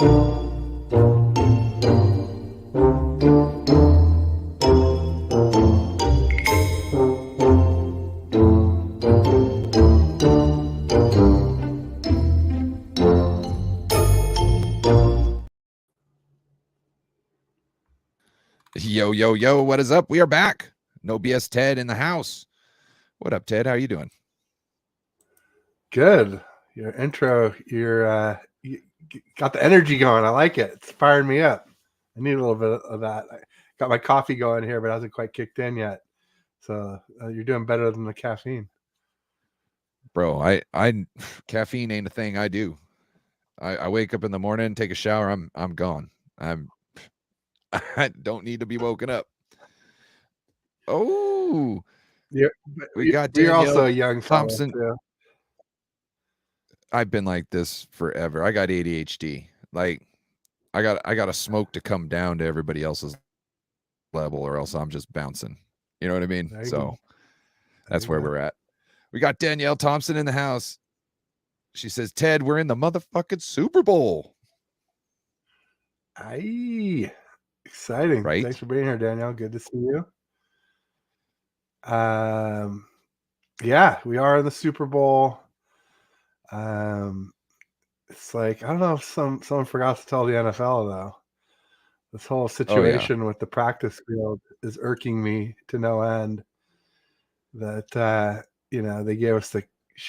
Yo, yo, yo, what is up? We are back. No BS Ted in the house. What up, Ted? How are you doing? Good. Your intro, you got the energy going. I like it. It's firing me up. I need a little bit of that. I got my coffee going here, but it hasn't quite kicked in yet. So you're doing better than the caffeine. Bro, I caffeine ain't a thing I do. I wake up in the morning, take a shower, I'm gone. I don't need to be woken up. Oh, Yeah, we got you're Danielle also a young Thompson. Too. I've been like this forever. I got ADHD. Like I got to smoke to come down to everybody else's level, or else I'm just bouncing. You know what I mean? So that's where we're at. We got Danielle Thompson in the house. She says, Ted, we're in the motherfucking Super Bowl. Aye. Exciting. Right? Thanks for being here, Danielle. Good to see you. Yeah, we are in the Super Bowl. It's like, I don't know if someone forgot to tell the NFL though. This whole situation with the practice field is irking me to no end. That they gave us the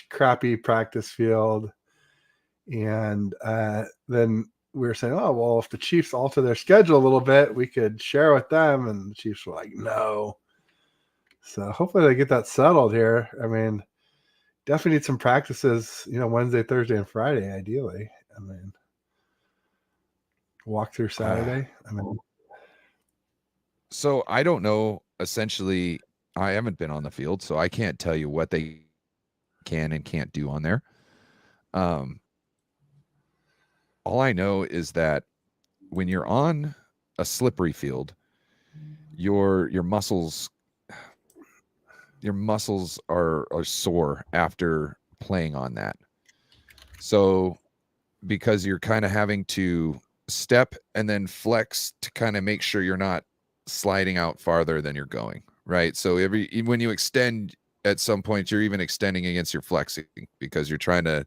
crappy practice field, and then we were saying, oh well, if the Chiefs alter their schedule a little bit, we could share with them, and the Chiefs were like, no. So hopefully they get that settled here. I mean, definitely need some practices, Wednesday, Thursday, and Friday, ideally. I mean, walk through Saturday. So I don't know. Essentially, I haven't been on the field, so I can't tell you what they can and can't do on there. All I know is that when you're on a slippery field, your muscles are sore after playing on that. So because you're kind of having to step and then flex to kind of make sure you're not sliding out farther than you're going, right? So when you extend, at some point you're even extending against your flexing, because you're trying to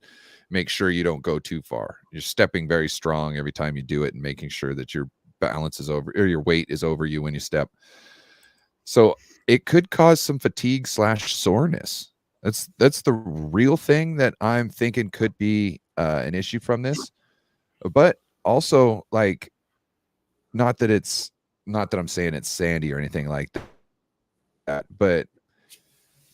make sure you don't go too far. You're stepping very strong every time you do it and making sure that your balance is over, or your weight is over you when you step. So it could cause some fatigue / soreness. That's the real thing that I'm thinking could be an issue from this. But also, like, not that I'm saying it's sandy or anything like that, but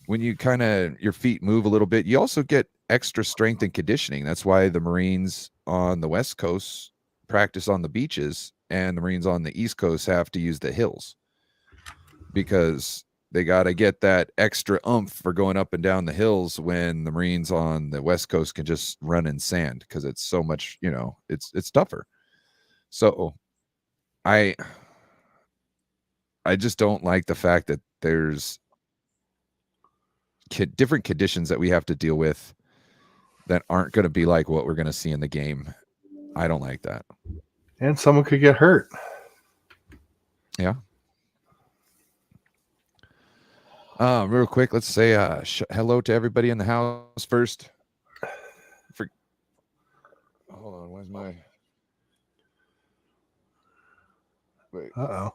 when you kind of, your feet move a little bit, you also get extra strength and conditioning. That's why the Marines on the West Coast practice on the beaches, and the Marines on the East Coast have to use the hills, because they got to get that extra oomph for going up and down the hills, when the Marines on the West Coast can just run in sand, because it's so much, it's tougher. So I just don't like the fact that there's different conditions that we have to deal with that aren't going to be like what we're going to see in the game. I don't like that. And someone could get hurt. Yeah. Real quick, let's say hello to everybody in the house first. Hold on, where's my... Wait. Uh-oh.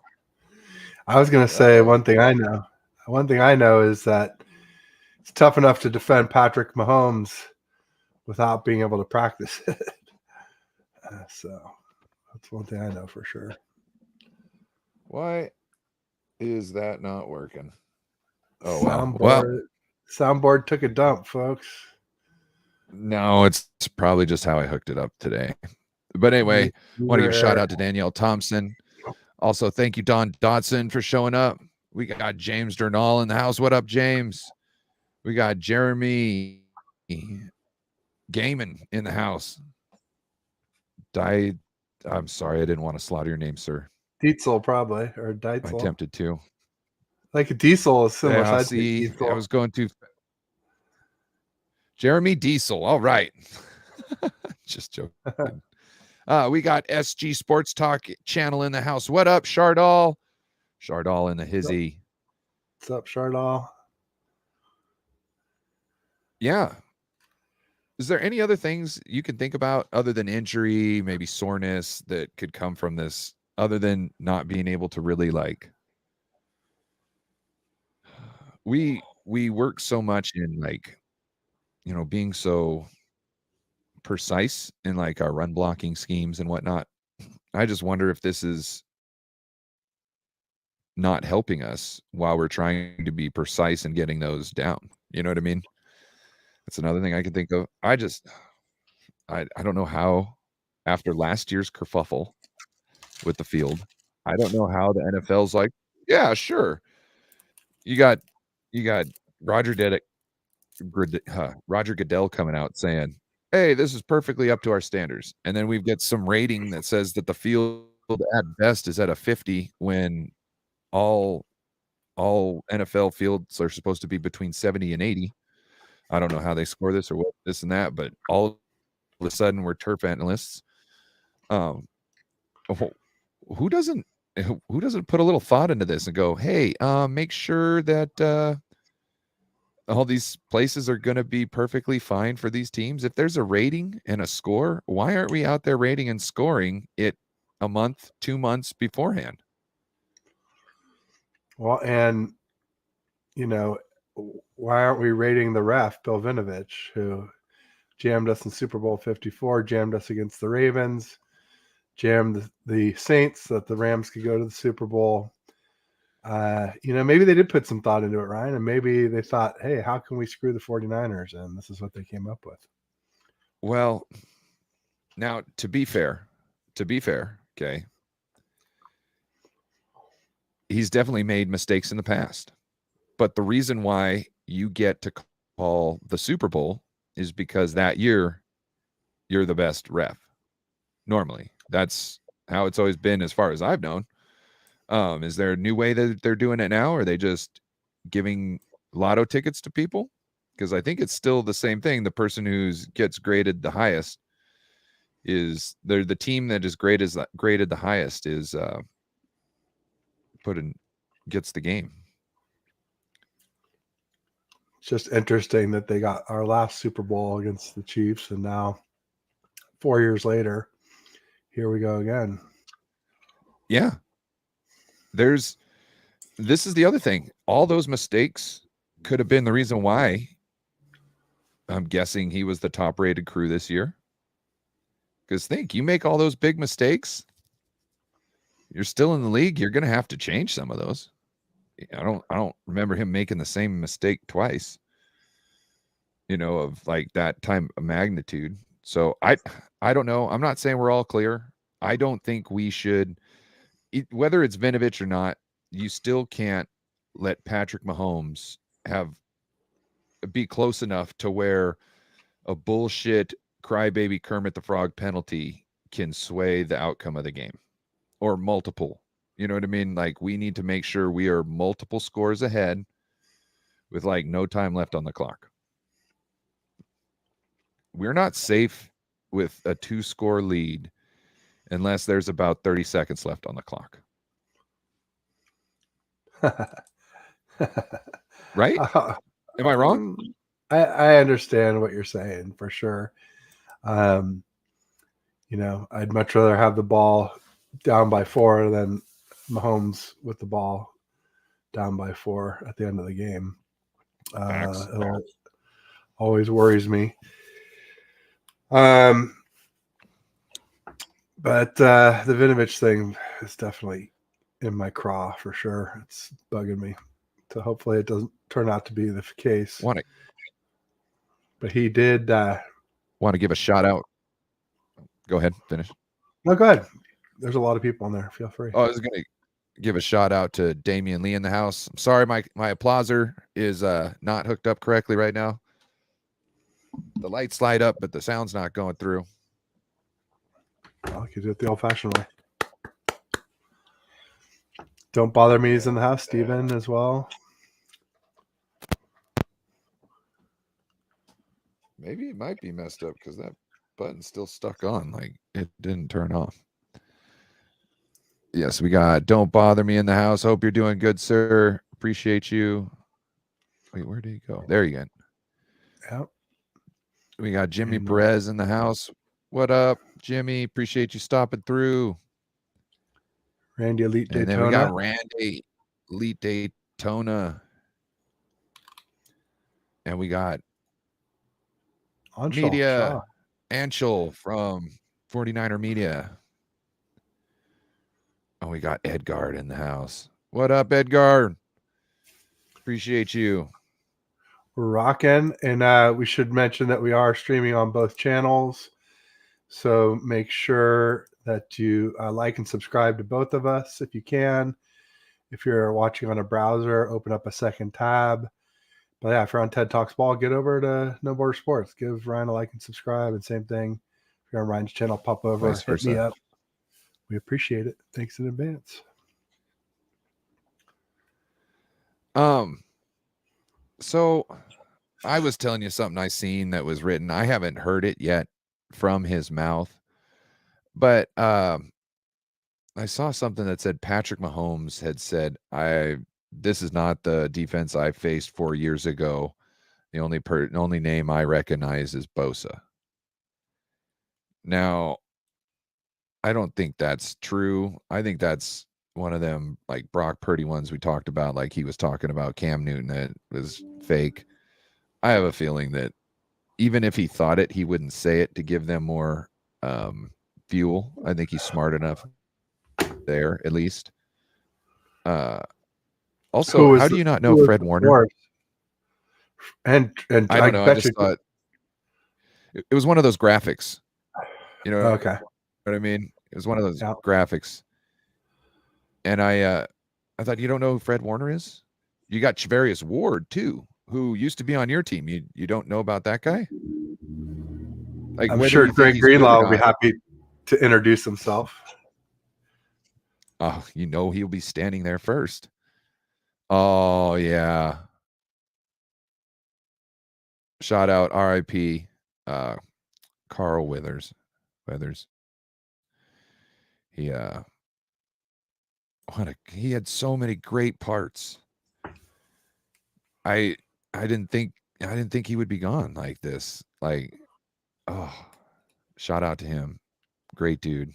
I was going to say one thing I know. One thing I know is that it's tough enough to defend Patrick Mahomes without being able to practice it. So that's one thing I know for sure. Why is that not working? Oh, Soundboard took a dump, folks. No, it's probably just how I hooked it up today. But anyway, I want to give a shout out to Danielle Thompson. Also, thank you, Don Dodson, for showing up. We got James Durnall in the house. What up, James? We got Jeremy Gaiman in the house. I'm sorry, I didn't want to slaughter your name, sir. Dietzel, probably, or Deitzel. I attempted to. Like a Diesel is similar. Yeah, see, I was going to... Jeremy Diesel. All right. Just joking. We got SG Sports Talk channel in the house. What up, Shardall? Shardall in the hizzy. What's up, Shardall? Yeah. Is there any other things you can think about other than injury, maybe soreness that could come from this, other than not being able to really like? We work so much in like, being so precise in like our run blocking schemes and whatnot. I just wonder if this is not helping us while we're trying to be precise and getting those down. You know what I mean? That's another thing I can think of. I don't know how, after last year's kerfuffle with the field, I don't know how the NFL's like, yeah, sure. You got Roger Goodell coming out saying, hey, this is perfectly up to our standards. And then we've got some rating that says that the field at best is at a 50 when all NFL fields are supposed to be between 70 and 80. I don't know how they score this or what this and that, but all of a sudden we're turf analysts. Who doesn't put a little thought into this and go, hey, make sure that all these places are going to be perfectly fine for these teams. If there's a rating and a score, why aren't we out there rating and scoring it a month, 2 months beforehand? Well, and why aren't we rating the ref, Bill Vinovich, who jammed us in Super Bowl 54, jammed us against the Ravens, jammed the Saints so that the Rams could go to the Super Bowl? Maybe they did put some thought into it, Ryan, and maybe they thought, hey, how can we screw the 49ers? And this is what they came up with. Well, now to be fair, okay, he's definitely made mistakes in the past. But the reason why you get to call the Super Bowl is because that year you're the best ref. Normally, that's how it's always been as far as I've known. Is there a new way that they're doing it now? Or are they just giving lotto tickets to people? Because I think it's still the same thing. The person who gets graded the highest is the team that is graded the highest is gets the game. It's just interesting that they got our last Super Bowl against the Chiefs, and now 4 years later, here we go again. Yeah. This is the other thing. All those mistakes could have been the reason why I'm guessing he was the top rated crew this year. Because you make all those big mistakes, you're still in the league, you're going to have to change some of those. I don't remember him making the same mistake twice, of like that time of magnitude. So I don't know. I'm not saying we're all clear. I don't think we should, whether it's Vinovich or not, you still can't let Patrick Mahomes be close enough to where a bullshit crybaby Kermit the Frog penalty can sway the outcome of the game, or multiple. You know what I mean? Like, we need to make sure we are multiple scores ahead with like no time left on the clock. We're not safe with a 2-score lead unless there's about 30 seconds left on the clock. Right? Am I wrong? I understand what you're saying for sure. I'd much rather have the ball down by 4 than Mahomes with the ball down by 4 at the end of the game. It always worries me. But the Vinovich thing is definitely in my craw for sure. It's bugging me. So hopefully it doesn't turn out to be the case. But he did want to give a shout out. Go ahead, finish. No, go ahead. There's a lot of people in there. Feel free. I was going to give a shout out to Damian Lee in the house. I'm sorry, my applauser is not hooked up correctly right now. The lights light up, but the sound's not going through. Well, you do it the old-fashioned way. Don't Bother Me is in the house. Steven as well. Maybe it might be messed up because that button's still stuck on. Like it didn't turn off. Yes, we got Don't Bother Me in the house. Hope you're doing good, sir. Appreciate you. Wait, where did he go? There you go. Yep. We got Jimmy Perez in the house. What up, Jimmy? Appreciate you stopping through. Randy Elite Daytona. And then we got Randy Elite Daytona. And we got Media Anshul from 49er Media. And we got Edgard in the house. What up, Edgard? Appreciate you. We're rocking. And we should mention that we are streaming on both channels. So make sure that you like and subscribe to both of us if you can. If you're watching on a browser, open up a second tab. But yeah, if you're on TED Talks Ball, get over to No Border Sports. Give Ryan a like and subscribe. And same thing. If you're on Ryan's channel, pop over, hit me up. We appreciate it. Thanks in advance. So I was telling you something I seen that was written. I haven't heard it yet from his mouth, but I saw something that said Patrick Mahomes had said, this is not the defense I faced 4 years ago. The only name I recognize is Bosa. Now, I don't think that's true. I think that's one of them like Brock Purdy ones we talked about, like he was talking about Cam Newton that was fake. I have a feeling that even if he thought it, he wouldn't say it to give them more fuel. I think he's smart enough there, at least. Also, how do you not know Fred Warner? And I don't know. I just thought it was one of those graphics. You know, okay. What I mean? It was one of those graphics. And I thought, you don't know who Fred Warner is? You got Charvarius Ward too, who used to be on your team. You don't know about that guy? Like, I'm sure Greg Greenlaw will be happy to introduce himself. Oh, he'll be standing there first. Oh yeah. Shout out R.I.P. Carl Weathers. He had so many great parts. I didn't think he would be gone like this. Like, oh, shout out to him. Great dude.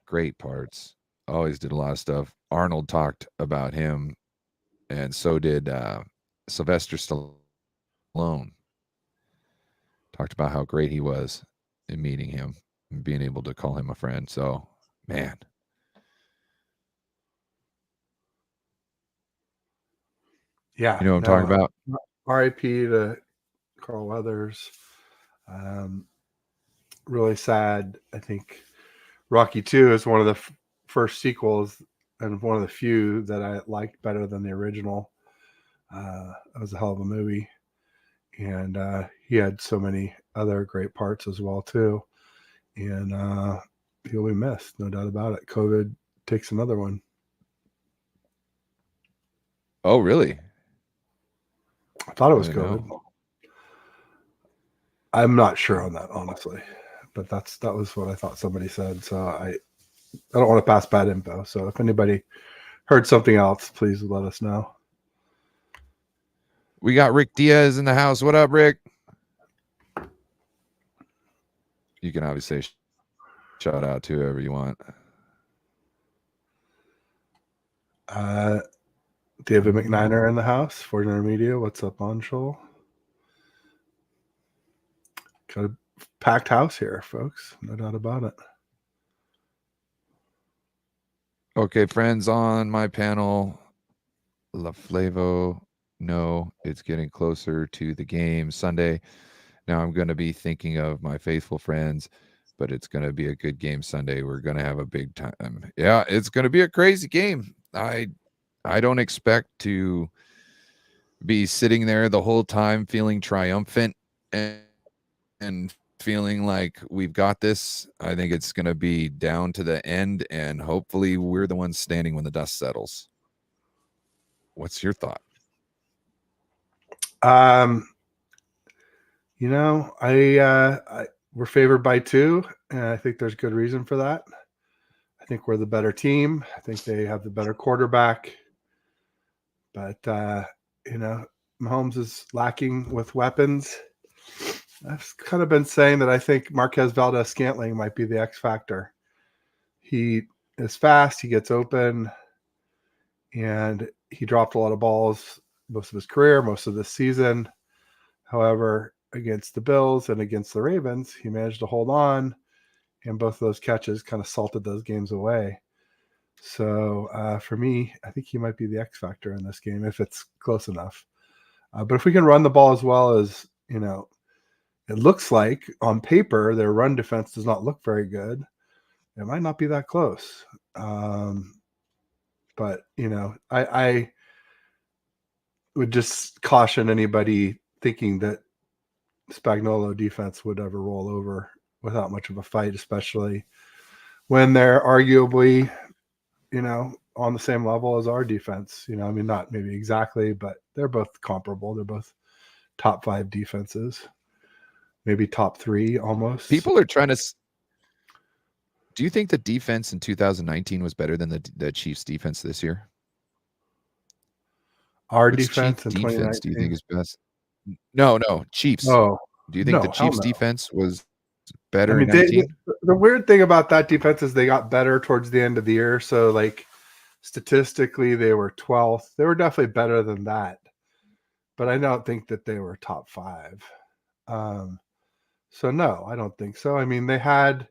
Great parts. Always did a lot of stuff. Arnold talked about him, and so did Sylvester Stallone. Talked about how great he was in meeting him and being able to call him a friend. So, man. Yeah. You know what I'm talking about? R.I.P. to Carl Weathers. Really sad. I think Rocky 2 is one of the first sequels and one of the few that I liked better than the original. It was a hell of a movie. And he had so many other great parts as well, too. And he'll be missed, no doubt about it. COVID takes another one. Oh, really? I thought it was COVID. I'm not sure on that, honestly. But that was what I thought somebody said. So I don't want to pass bad info. So if anybody heard something else, please let us know. We got Rick Diaz in the house. What up, Rick? You can obviously shout out to whoever you want. David McNiner in the house, 49er Media. What's up, Anshul? Got a packed house here, folks. No doubt about it. Okay, friends on my panel. La Flavo. No, it's getting closer to the game Sunday. Now I'm going to be thinking of my faithful friends, but it's going to be a good game Sunday. We're going to have a big time. Yeah, it's going to be a crazy game. I don't expect to be sitting there the whole time feeling triumphant and feeling like we've got this. I think it's going to be down to the end, and hopefully we're the ones standing when the dust settles. What's your thought? we're favored by 2, and I think there's good reason for that. I think we're the better team. I think they have the better quarterback. But, Mahomes is lacking with weapons. I've kind of been saying that I think Marquez Valdes-Scantling might be the X factor. He is fast, he gets open, and he dropped a lot of balls most of his career, most of this season. However, against the Bills and against the Ravens, he managed to hold on, and both of those catches kind of salted those games away. So for me, I think he might be the X factor in this game if it's close enough. But if we can run the ball as well as, it looks like on paper, their run defense does not look very good. It might not be that close. But, I would just caution anybody thinking that Spagnuolo defense would ever roll over without much of a fight, especially when they're arguably, on the same level as our defense. Not maybe exactly, but they're both comparable. They're both top 5 defenses, maybe top 3 almost. People are trying to. Do you think the defense in 2019 was better than the Chiefs' defense this year? Our Which defense in defense 2019? do you think is best? No, Chiefs. Oh, do you think the Chiefs' defense was better in 19? The weird thing about that defense is they got better towards the end of the year. So, statistically, they were 12th. They were definitely better than that. But I don't think that they were top 5. So, no, I don't think so. I mean, they had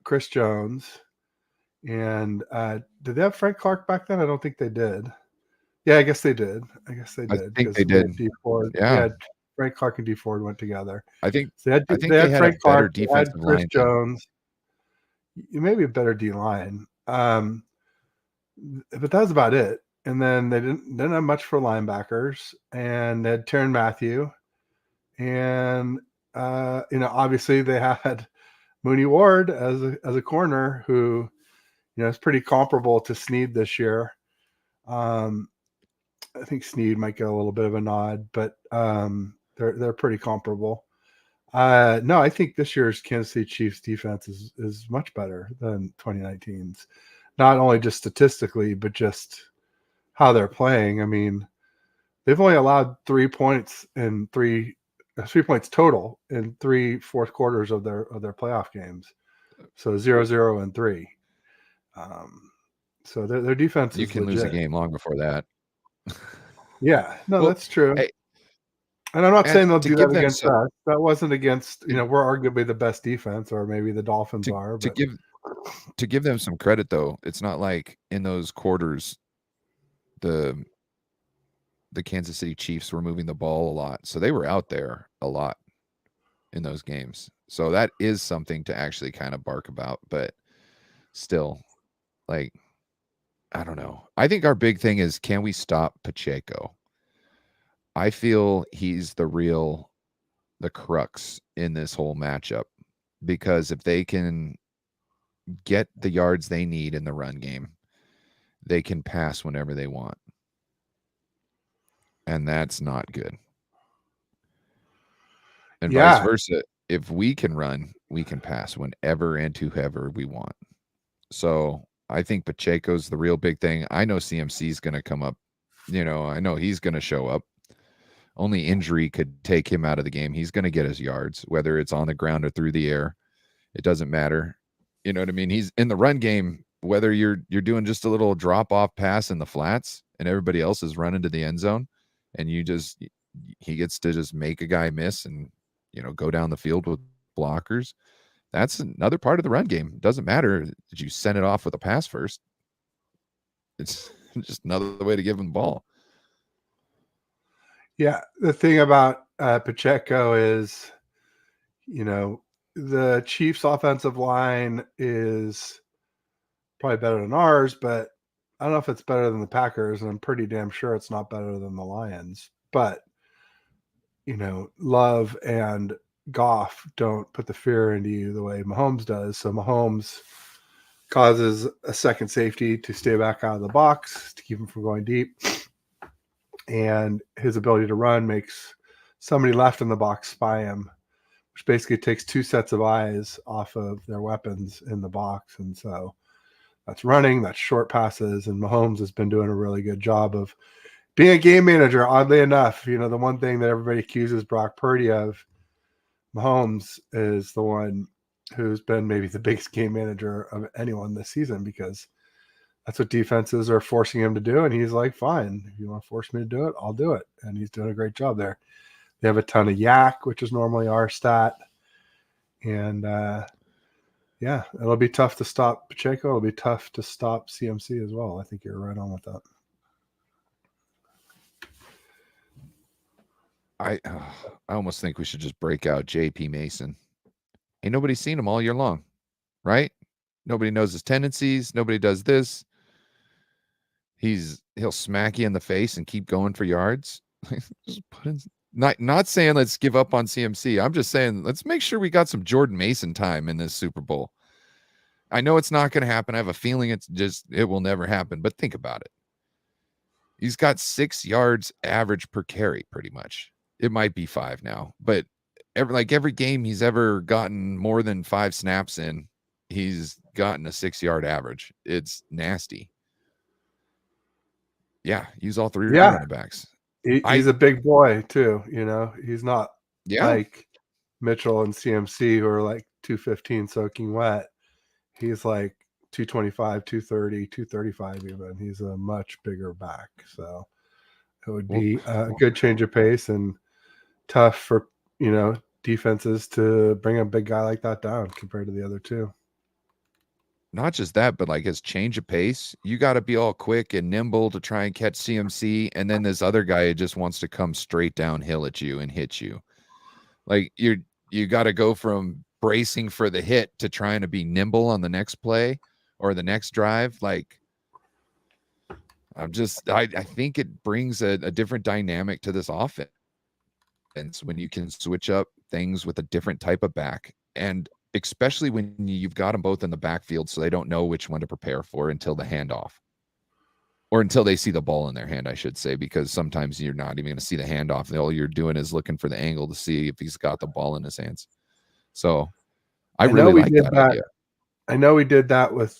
Chris Jones. And did they have Frank Clark back then? I don't think they did. Yeah, I guess they did. I think they did. Dee Ford, yeah, Frank Clark and Dee Ford went together. I think they had a Frank better Clark, defensive they had Chris line. Jones. Maybe a better D line. But that was about it. And then they didn't have much for linebackers. And they had Tyrann Mathieu. And obviously they had Mooney Ward as a corner who, is pretty comparable to Snead this year. I think Snead might get a little bit of a nod, but they're pretty comparable. No, I think this year's Kansas City Chiefs defense is much better than 2019's. Not only just statistically, but just how they're playing. I mean, they've only allowed 3 points in 3 points total in 3 fourth quarters of their playoff games. So 0-0 and 3. So their defense you is can legit. lose a game long before that. Yeah, no, that's true. Hey, and I'm not saying they'll do that against us. That wasn't against, we're arguably the best defense, or maybe the Dolphins are. But to give them some credit, though, it's not like in those quarters the Kansas City Chiefs were moving the ball a lot. So they were out there a lot in those games. So that is something to actually kind of bark about. But still, I don't know. I think our big thing is, can we stop Pacheco? I feel he's the crux in this whole matchup, because if they can get the yards they need in the run game, they can pass whenever they want. And that's not good. And vice versa. If we can run, we can pass whenever and to whoever we want. So I think Pacheco's the real big thing. I know CMC's going to come up. I know he's going to show up. Only injury could take him out of the game. He's going to get his yards, whether it's on the ground or through the air. It doesn't matter. You know what I mean? He's in the run game, whether you're doing just a little drop-off pass in the flats and everybody else is running to the end zone, and he gets to just make a guy miss and, go down the field with blockers. That's another part of the run game. It doesn't matter that you send it off with a pass first. It's just another way to give him the ball. Yeah, the thing about Pacheco is, the Chiefs' offensive line is probably better than ours, but I don't know if it's better than the Packers, and I'm pretty damn sure it's not better than the Lions. But, Love and Goff don't put the fear into you the way Mahomes does. So Mahomes causes a second safety to stay back out of the box to keep him from going deep. And his ability to run makes somebody left in the box spy him, which basically takes 2 sets of eyes off of their weapons in the box. And so that's running, that's short passes, and Mahomes has been doing a really good job of being a game manager. Oddly enough, the one thing that everybody accuses Brock Purdy of, Mahomes is the one who's been maybe the biggest game manager of anyone this season, because that's what defenses are forcing him to do. And he's like, fine, if you want to force me to do it, I'll do it. And he's doing a great job there. They have a ton of yak, which is normally our stat. And yeah, it'll be tough to stop Pacheco. It'll be tough to stop CMC as well. I think you're right on with that. I almost think we should just break out JP Mason. Ain't nobody seen him all year long, right? Nobody knows his tendencies. Nobody does this. He'll smack you in the face and keep going for yards. Just put in, not saying let's give up on CMC. I'm just saying let's make sure we got some Jordan Mason time in this Super Bowl. I know it's not going to happen. I have a feeling it will never happen, but think about it. He's got 6 yards average per carry, pretty much. It might be 5 now, but every game he's ever gotten more than 5 snaps in, he's gotten a 6-yard average. It's nasty. Yeah, use all 3 running backs. He's a big boy too. He's not like Mitchell and CMC who are like 215 soaking wet. He's like 225, 230, 235 even. He's a much bigger back. So it would be a good change of pace and tough for, defenses to bring a big guy like that down compared to the other two. Not just that, but like his change of pace, you got to be all quick and nimble to try and catch CMC. And then this other guy just wants to come straight downhill at you and hit you. Like you got to go from bracing for the hit to trying to be nimble on the next play or the next drive. Like I think it brings a different dynamic to this offense when you can switch up things with a different type of back, and especially when you've got them both in the backfield so they don't know which one to prepare for until the handoff, or until they see the ball in their hand, I should say, because sometimes you're not even going to see the handoff. All you're doing is looking for the angle to see if he's got the ball in his hands. So I really like that idea. I know we did that with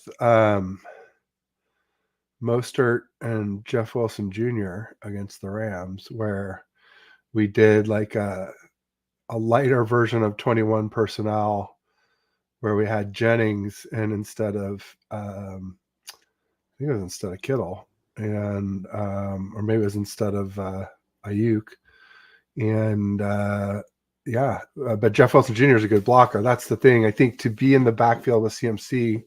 Mostert and Jeff Wilson Jr. against the Rams, where we did like a lighter version of 21 personnel, where we had Jennings and instead of I think it was instead of Kittle, and or maybe it was instead of Ayuk, and but Jeff Wilson Jr. is a good blocker. That's the thing. I think to be in the backfield with CMC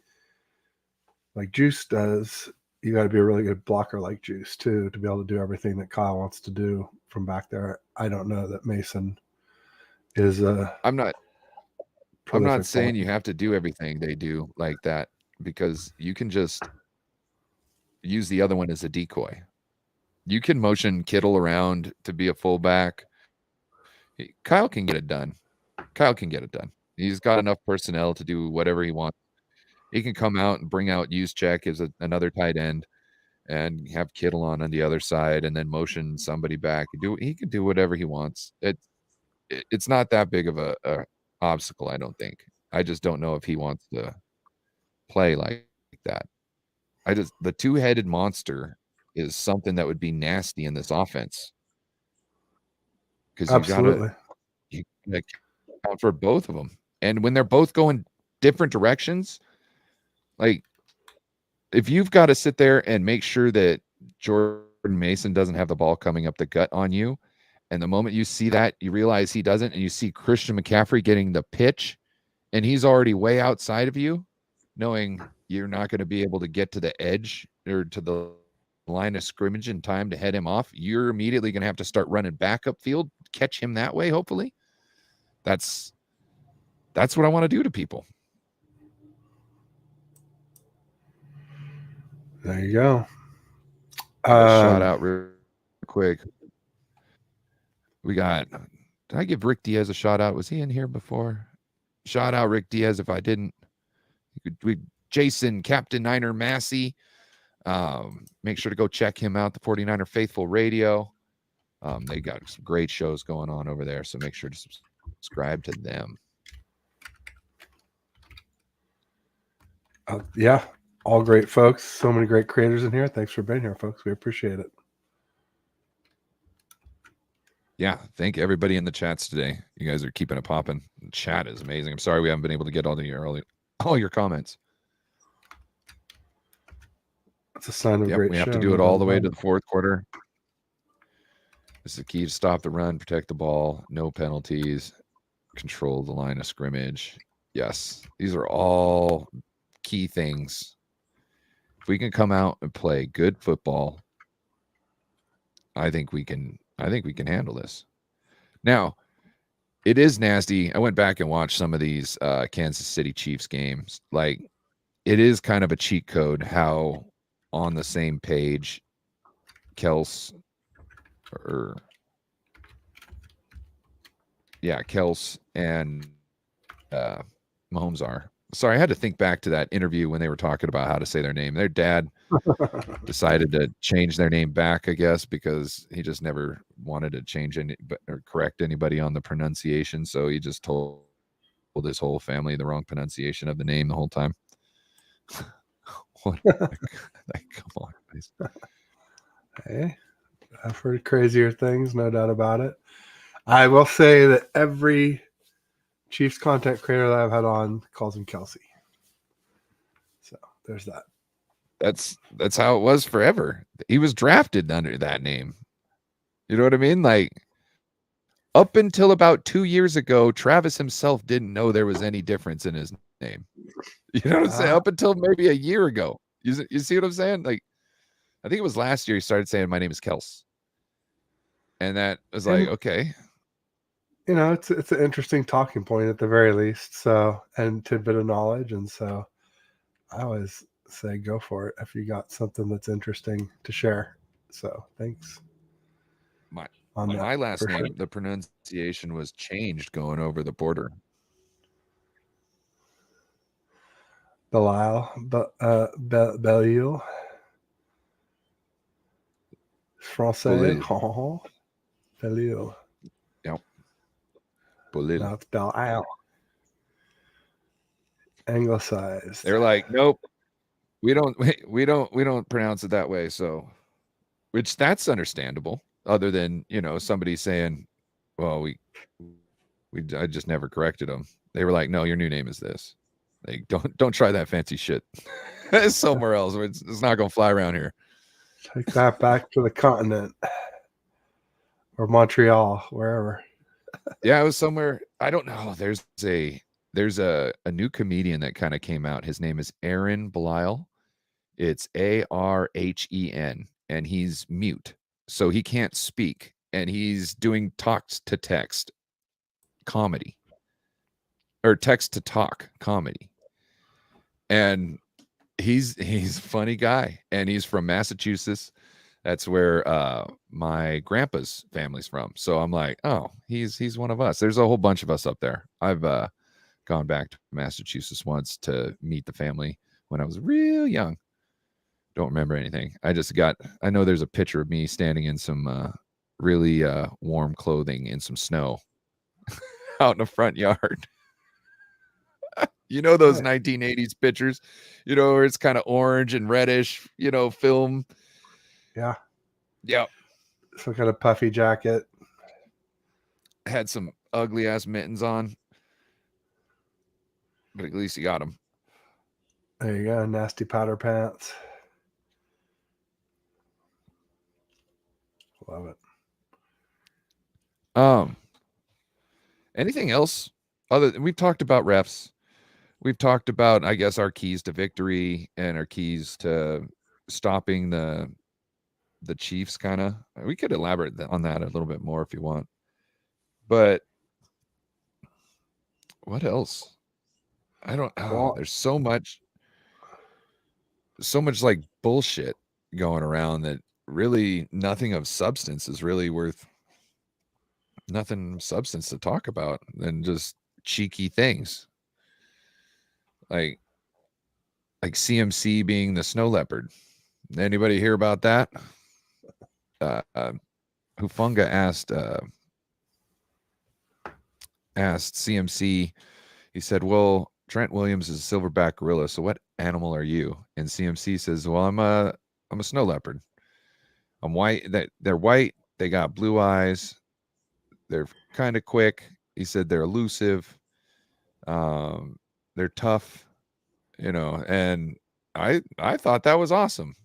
like Juice does, you got to be a really good blocker like Juice too, to be able to do everything that Kyle wants to do from back there. I don't know that Mason is I'm not saying you have to do everything they do like that, because you can just use the other one as a decoy. You can motion Kittle around to be a fullback. Kyle can get it done. He's got enough personnel to do whatever he wants. He can come out and bring out Juszczyk as another tight end and have Kittle on the other side and then motion somebody back. He can do whatever he wants. It's not that big of a obstacle, I don't think. I just don't know if he wants to play like that. The two-headed monster is something that would be nasty in this offense, because you got to account for both of them. And when they're both going different directions, like if you've got to sit there and make sure that Jordan Mason doesn't have the ball coming up the gut on you, and the moment you see that, you realize he doesn't, and you see Christian McCaffrey getting the pitch, and he's already way outside of you, knowing you're not going to be able to get to the edge or to the line of scrimmage in time to head him off, you're immediately going to have to start running back upfield, catch him that way, hopefully. That's what I want to do to people. There you go. Shout out real quick. We got, did I give Rick Diaz a shout out? Was he in here before? Shout out Rick Diaz if I didn't. Jason, Captain Niner Massey. Make sure to go check him out, the 49er Faithful Radio. They got some great shows going on over there, so make sure to subscribe to them. Yeah, all great folks. So many great creators in here. Thanks for being here, folks. We appreciate it. Yeah, thank everybody in the chats today. You guys are keeping it popping. The chat is amazing. I'm sorry we haven't been able to get all your comments. It's a sign of a great We have show. to do it all the way to the fourth quarter. This is the key to stop the run, protect the ball, no penalties, control the line of scrimmage. Yes, these are all key things. If we can come out and play good football, I think we can handle this. Now, it is nasty. I went back and watched some of these Kansas City Chiefs games. Like, it is kind of a cheat code how on the same page Kels and Mahomes are. Sorry, I had to think back to that interview when they were talking about how to say their name. Their dad decided to change their name back, I guess, because he just never wanted to change any or correct anybody on the pronunciation. So he just told his whole family the wrong pronunciation of the name the whole time. What? Like, come on, guys. Hey, I've heard crazier things, no doubt about it. I will say that every Chiefs content creator that I've had on calls him Kelsey. So there's that. That's how it was forever. He was drafted under that name. You know what I mean? Like, up until about 2 years ago, Travis himself didn't know there was any difference in his name. You know what I'm saying? Up until maybe a year ago. You see what I'm saying? Like, I think it was last year he started saying, "My name is Kels." And that was like, okay. You know, it's an interesting talking point at the very least. So, and tidbit of knowledge. And so I always say go for it if you got something that's interesting to share. So thanks. My last name, the pronunciation was changed going over the border. Belial, Belial. Francais. Oh, Belial. Yep. Now it's Belial. Anglicized. They're like, nope, we don't pronounce it that way. So, which that's understandable. Other than, you know, somebody saying, well, I just never corrected them. They were like, no, your new name is this. Like, don't try that fancy shit. It's somewhere else. It's not gonna fly around here. Take that back to the continent or Montreal, wherever. Yeah, it was somewhere. I don't know. There's a new comedian that kind of came out. His name is Aaron Belial. It's Arhen, and he's mute, so he can't speak, and he's doing talk to text comedy or text to talk comedy, and he's a funny guy, and he's from Massachusetts. That's where my grandpa's family's from. So I'm like, oh, he's one of us. There's a whole bunch of us up there. I've gone back to Massachusetts once to meet the family when I was real young. Don't remember anything. I know there's a picture of me standing in some really warm clothing in some snow out in the front yard. You know those 1980s pictures, you know, where it's kind of orange and reddish, you know, film. Yeah. Yep. Some kind of puffy jacket. Had some ugly ass mittens on, but at least you got them. There you go. Nasty powder pants. Love it. Anything else other than we've talked about refs? We've talked about, I guess, our keys to victory and our keys to stopping the Chiefs. Kind of, we could elaborate on that a little bit more if you want. But what else? I don't. Oh, there's so much like bullshit going around that really nothing of substance is really worth. Nothing substance to talk about than just cheeky things like CMC being the snow leopard. Anybody hear about that? Hufanga asked CMC. He said, "Well, Trent Williams is a silverback gorilla. So what animal are you? And CMC says, well, I'm a snow leopard. I'm white. They're white. They got blue eyes. They're kind of quick. He said they're elusive. They're tough, and I thought that was awesome.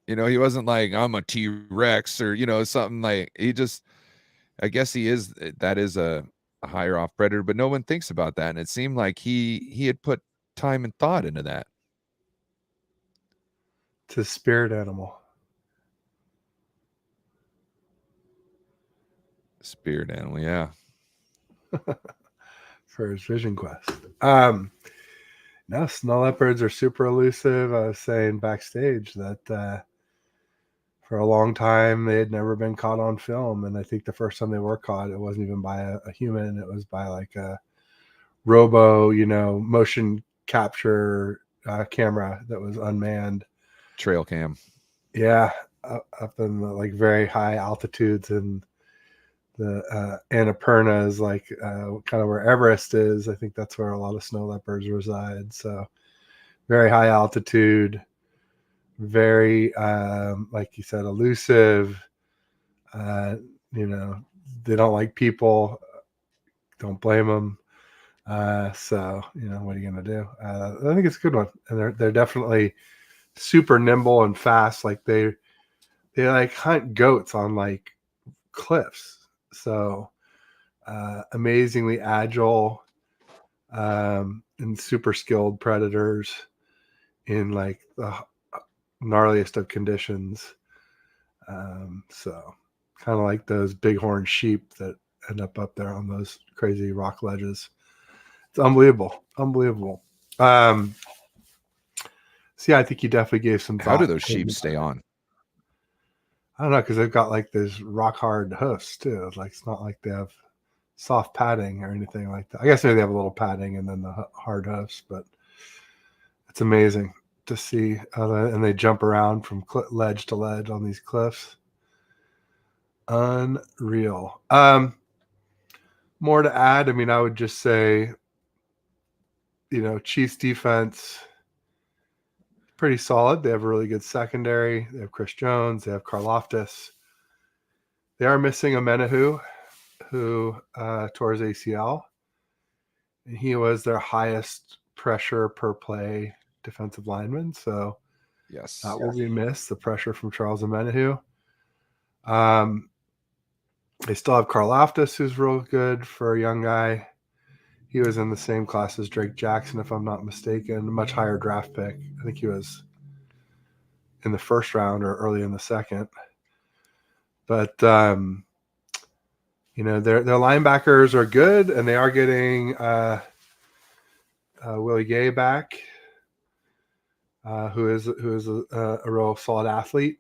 He wasn't like, I'm a T-Rex or, something like, I guess that is a higher off predator, but no one thinks about that. And it seemed like he had put time and thought into that. It's a spirit animal. Spirit animal, yeah. For his Vision Quest. No, snow leopards are super elusive. I was saying backstage that for a long time they had never been caught on film, and I think the first time they were caught, it wasn't even by a human. It was by like a robo, motion capture camera that was unmanned. Trail cam. Yeah, up in the, like, very high altitudes, and the Annapurna is like kind of where Everest is. I think that's where a lot of snow leopards reside. So very high altitude, very like you said, elusive. They don't like people. Don't blame them. So what are you gonna do? I think it's a good one, and they're definitely super nimble and fast. Like they like hunt goats on like cliffs. So amazingly agile and super skilled predators in like the gnarliest of conditions. So kind of like those bighorn sheep that end up there on those crazy rock ledges. It's unbelievable. So yeah, I think you definitely gave some thought. How do those sheep stay on? I don't know, because they've got like this rock hard hoofs too. Like it's not like they have soft padding or anything like that. I guess maybe they have a little padding and then the hard hoofs, but it's amazing to see. And they jump around from ledge to ledge on these cliffs. Unreal. More to add. I mean, I would just say, Chiefs defense, pretty solid. They have a really good secondary. They have Chris Jones. They have Karlaftis. They are missing Amenahu, who tore his ACL. And he was their highest pressure per play defensive lineman. So yes, that will be missed, the pressure from Charles Amenahu. They still have Karlaftis, who's real good for a young guy. He was in the same class as Drake Jackson, if I'm not mistaken, a much higher draft pick. I think he was in the first round or early in the second. But, their linebackers are good, and they are getting Willie Gay back, who is a real solid athlete.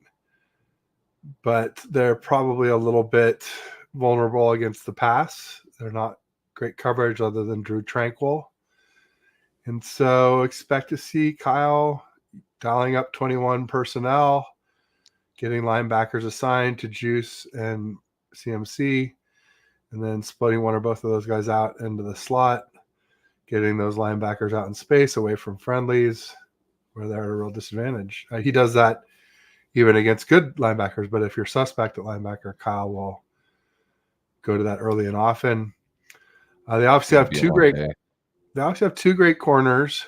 But they're probably a little bit vulnerable against the pass. They're not great coverage other than Drew Tranquil. And so expect to see Kyle dialing up 21 personnel, getting linebackers assigned to Juice and CMC, and then splitting one or both of those guys out into the slot, getting those linebackers out in space away from friendlies where they're at a real disadvantage. He does that even against good linebackers, but if you're suspect at linebacker, Kyle will go to that early and often. They obviously have two great corners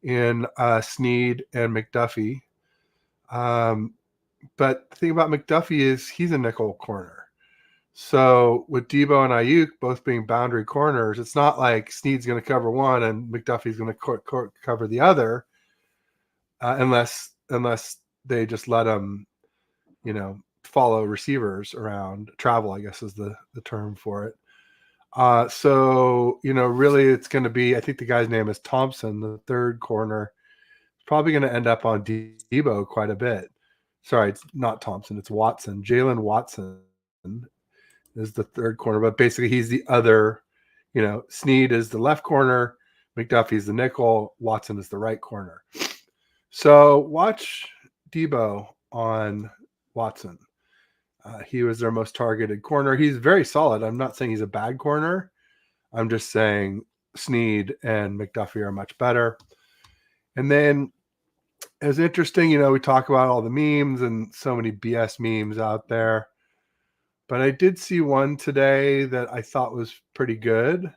in Sneed and McDuffie. But the thing about McDuffie is he's a nickel corner. So with Debo and Ayuk both being boundary corners, it's not like Sneed's going to cover one and McDuffie's going to cover the other, unless they just let them, follow receivers around. Travel, I guess, is the term for it. So, really it's going to be, I think the guy's name is Thompson, the third corner. Probably going to end up on Debo quite a bit. Sorry, it's not Thompson, it's Watson. Jalen Watson is the third corner, but basically he's the other, Sneed is the left corner, McDuffie's the nickel, Watson is the right corner. So watch Debo on Watson. He was their most targeted corner. He's very solid. I'm not saying he's a bad corner. I'm just saying Snead and McDuffie are much better. And then it's interesting, we talk about all the memes and so many BS memes out there, but I did see one today that I thought was pretty good.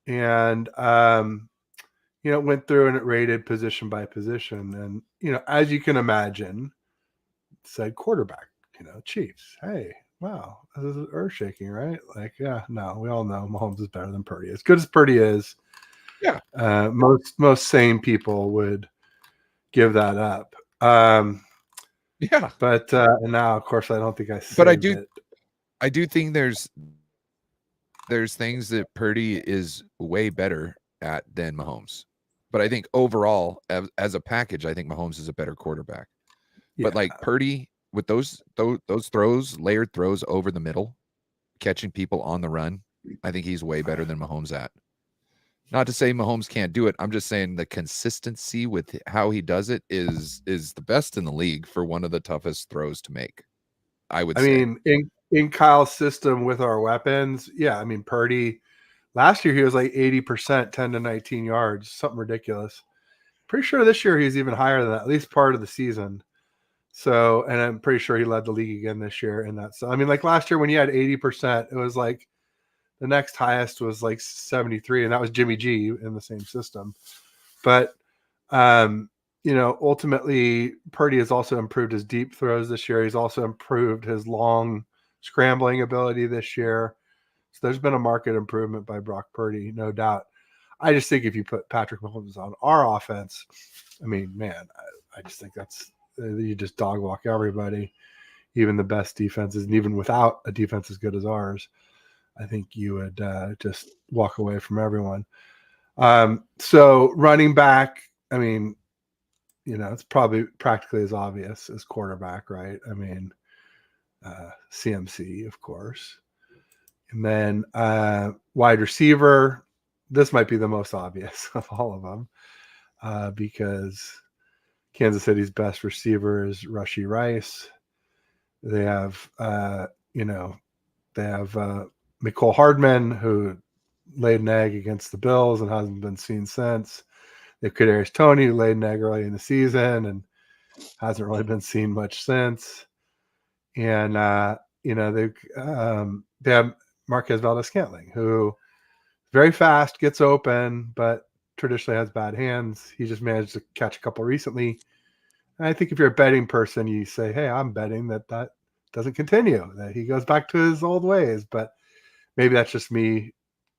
And, went through and it rated position by position. And, as you can imagine, it said quarterback, Chiefs. Hey, wow, this is earth shaking, right? Like, yeah, no, we all know Mahomes is better than Purdy. As good as Purdy is, Yeah. Most sane people would give that up. Yeah. But now, of course, I don't think I saved But it. I do think there's things that Purdy is way better at than Mahomes. But I think overall, as a package, I think Mahomes is a better quarterback. Yeah. But like Purdy with those throws, layered throws over the middle, catching people on the run, I think he's way better than Mahomes at. Not to say Mahomes can't do it. I'm just saying the consistency with how he does it is the best in the league for one of the toughest throws to make. I would say. mean, in Kyle's system with our weapons, yeah. I mean, Purdy last year he was like 80%, 10 to 19 yards, something ridiculous. Pretty sure this year he's even higher than that, at least part of the season. So, and I'm pretty sure he led the league again this year in that. So, I mean, like last year when he had 80%, it was like the next highest was like 73, and that was Jimmy G in the same system. But, ultimately, Purdy has also improved his deep throws this year. He's also improved his long scrambling ability this year. So there's been a market improvement by Brock Purdy, no doubt. I just think if you put Patrick Mahomes on our offense, I mean, man, I just think you just dog walk everybody, even the best defenses, and even without a defense as good as ours, I think you would just walk away from everyone. So running back, I mean, it's probably practically as obvious as quarterback, right? I mean, CMC, of course. And then wide receiver, this might be the most obvious of all of them because Kansas City's best receiver is Rashee Rice. They have, Mecole Hardman, who laid an egg against the Bills and hasn't been seen since. They have Kadarius Toney, who laid an egg early in the season and hasn't really been seen much since. And they have Marquez Valdes-Scantling, who very fast, gets open, but traditionally has bad hands. He just managed to catch a couple recently. And I think if you're a betting person, you say, hey, I'm betting that doesn't continue, that he goes back to his old ways. But maybe that's just me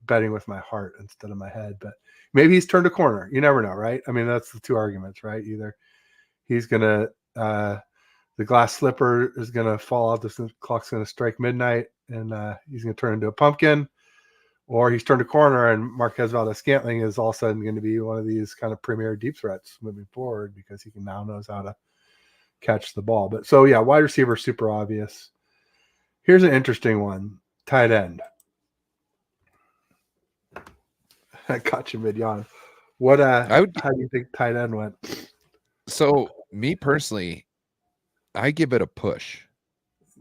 betting with my heart instead of my head. But maybe he's turned a corner. You never know, right? I mean, that's the two arguments, right? Either he's going to, the glass slipper is going to fall out, the clock's going to strike midnight, and he's going to turn into a pumpkin, or he's turned a corner and Marquez Valdes-Scantling is all of a sudden going to be one of these kind of premier deep threats moving forward because he now knows how to catch the ball. But so, yeah, wide receiver, super obvious. Here's an interesting one. Tight end. I caught you mid-yawn. How do you think tight end went? So, me personally, I give it a push.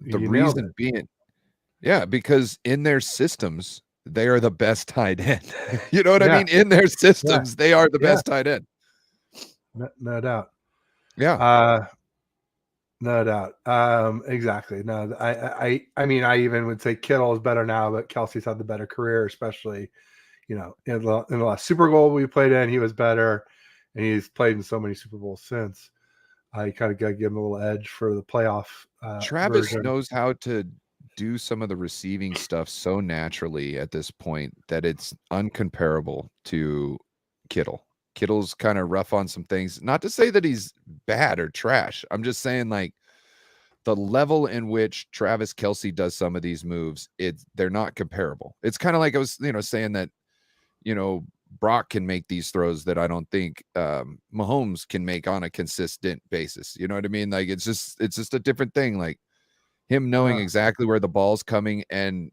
The reason being, yeah, because in their systems, they are the best tight end. You know what I mean? In their systems, they are the best tight end. No doubt. Yeah. No doubt. Exactly. No, I mean, I even would say Kittle is better now, but Kelsey's had the better career, especially, in the last Super Bowl we played in, he was better, and he's played in so many Super Bowls since. I kind of got to give him a little edge for the playoff. Travis version. knows how to do some of the receiving stuff so naturally at this point that it's uncomparable to Kittle. Kittle's kind of rough on some things. Not to say that he's bad or trash. I'm just saying, like, the level in which Travis Kelce does some of these moves, they're not comparable. It's kind of like I was, saying that, Brock can make these throws that I don't think Mahomes can make on a consistent basis. You know what I mean? Like, it's just a different thing. Like, him knowing exactly where the ball's coming and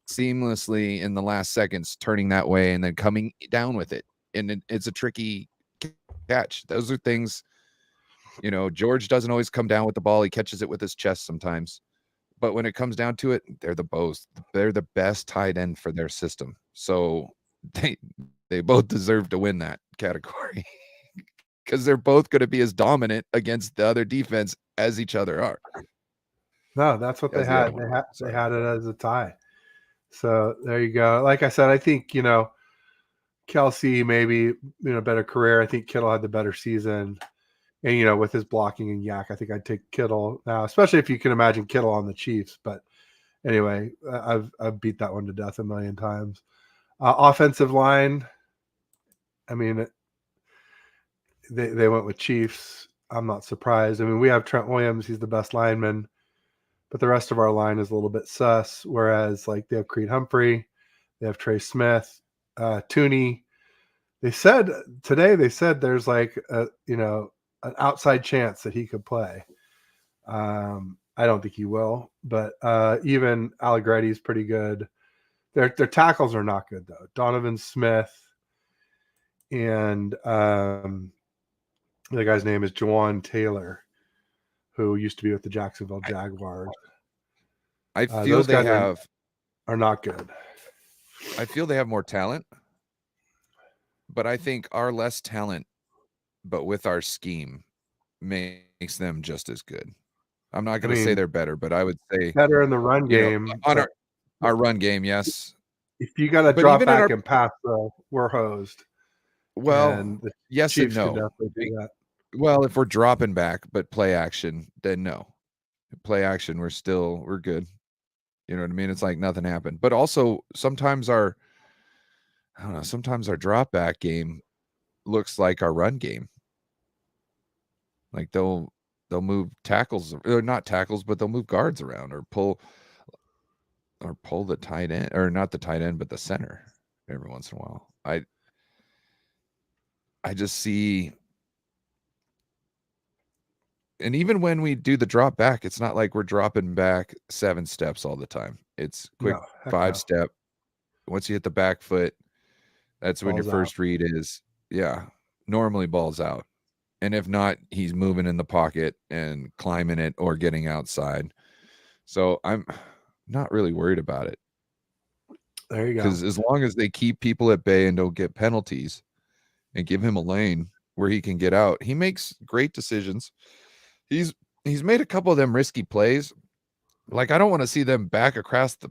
seamlessly in the last seconds turning that way and then coming down with it. And it's a tricky catch. Those are things, George doesn't always come down with the ball. He catches it with his chest sometimes. But when it comes down to it, they're the best tight end for their system. So They both deserve to win that category because they're both going to be as dominant against the other defense as each other are. No, that's what they had. They had it as a tie. So there you go. Like I said, I think, Kelsey maybe, better career. I think Kittle had the better season. And, with his blocking and yak, I think I'd take Kittle now, especially if you can imagine Kittle on the Chiefs. But anyway, I've beat that one to death a million times. Offensive line, I mean, they went with Chiefs. I'm not surprised. I mean, we have Trent Williams. He's the best lineman. But the rest of our line is a little bit sus, whereas like they have Creed Humphrey, they have Trey Smith, Tooney. They said there's like an outside chance that he could play. I don't think he will, but even Allegretti's pretty good. Their tackles are not good though. Donovan Smith and the guy's name is Jawan Taylor, who used to be with the Jacksonville Jaguars. I feel they are not good. I feel they have more talent, but I think our less talent, but with our scheme, makes them just as good. I'm not going to say they're better, but I would say better in the run game. On our run game, yes. If you got to drop back and pass, we're hosed. Well, yes Chiefs and no. Can definitely do that. Well, if we're dropping back, but play action, then no. Play action, we're good. You know what I mean? It's like nothing happened. But also sometimes our drop back game looks like our run game. Like they'll move tackles, or not tackles, but they'll move guards around or pull the tight end, or not the tight end, but the center every once in a while. I just see. And even when we do the drop back, it's not like we're dropping back 7 steps all the time. It's quick 5 step. Once you hit the back foot, that's when your first read is. Yeah, normally ball's out. And if not, he's moving in the pocket and climbing it or getting outside. So I'm not really worried about it. There you go. Because as long as they keep people at bay and don't get penalties and give him a lane where he can get out, he makes great decisions. He's made a couple of them risky plays. Like I don't want to see them back across the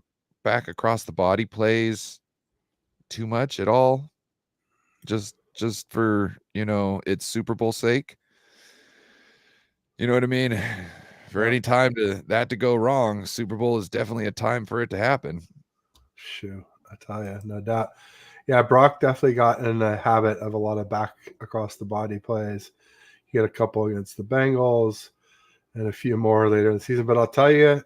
body plays too much at all. Just for, it's Super Bowl sake. You know what I mean? For any time to go wrong, Super Bowl is definitely a time for it to happen. Shoot, I tell you, no doubt. Yeah, Brock definitely got in the habit of a lot of back across the body plays. He had a couple against the Bengals and a few more later in the season. But I'll tell you,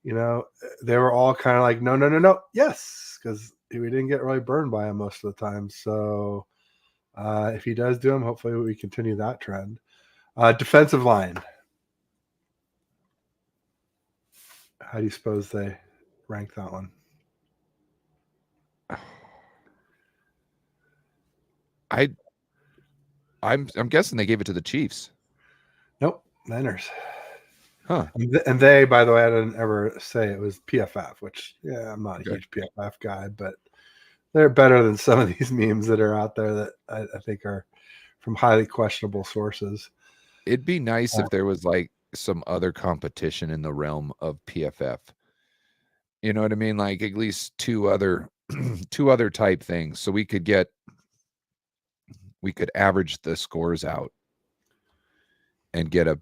they were all kind of like, no, yes, because we didn't get really burned by him most of the time. So if he does do them, hopefully we continue that trend. Defensive line. How do you suppose they rank that one? I'm guessing they gave it to the Chiefs. Nope, Niners. Huh. And they, by the way, I didn't ever say it was PFF, which, I'm not a huge PFF guy, but they're better than some of these memes that are out there that I think are from highly questionable sources. It'd be nice if there was like some other competition in the realm of PFF. You know what I mean? Like at least two other type things. So we could average the scores out and get a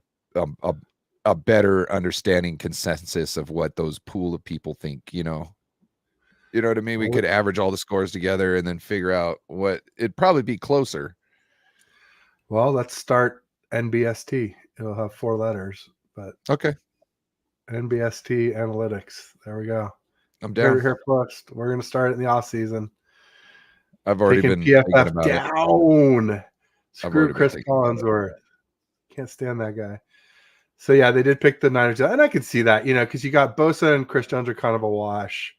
better understanding consensus of what those pool of people think, You know what I mean? We could average all the scores together and then figure out what it'd probably be closer. Well, let's start NBST. It'll have 4 letters, but okay. NBST analytics. There we go. I'm down. Here first. We're going to start it in the off season. I've already been PFF down. Screw Chris Collinsworth. Can't stand that guy. So yeah, they did pick the Niners, and I could see that, because you got Bosa and Chris Jones are kind of a wash.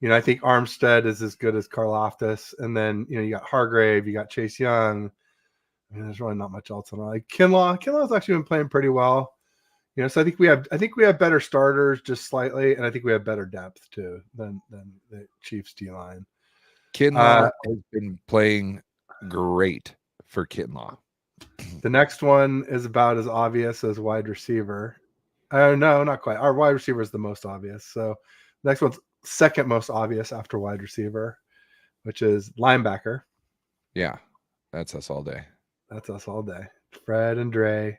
I think Armstead is as good as Karlaftis, and then you got Hargrave, you got Chase Young. I mean, there's really not much else on it. Like Kinlaw's actually been playing pretty well. So I think we have better starters just slightly, and I think we have better depth too than the Chiefs D line. Kinlaw has been playing great for Kinlaw. The next one is about as obvious as wide receiver. No, not quite. Our wide receiver is the most obvious. So the next one's second most obvious after wide receiver, which is linebacker. Yeah, that's us all day. That's us all day. Fred and Dre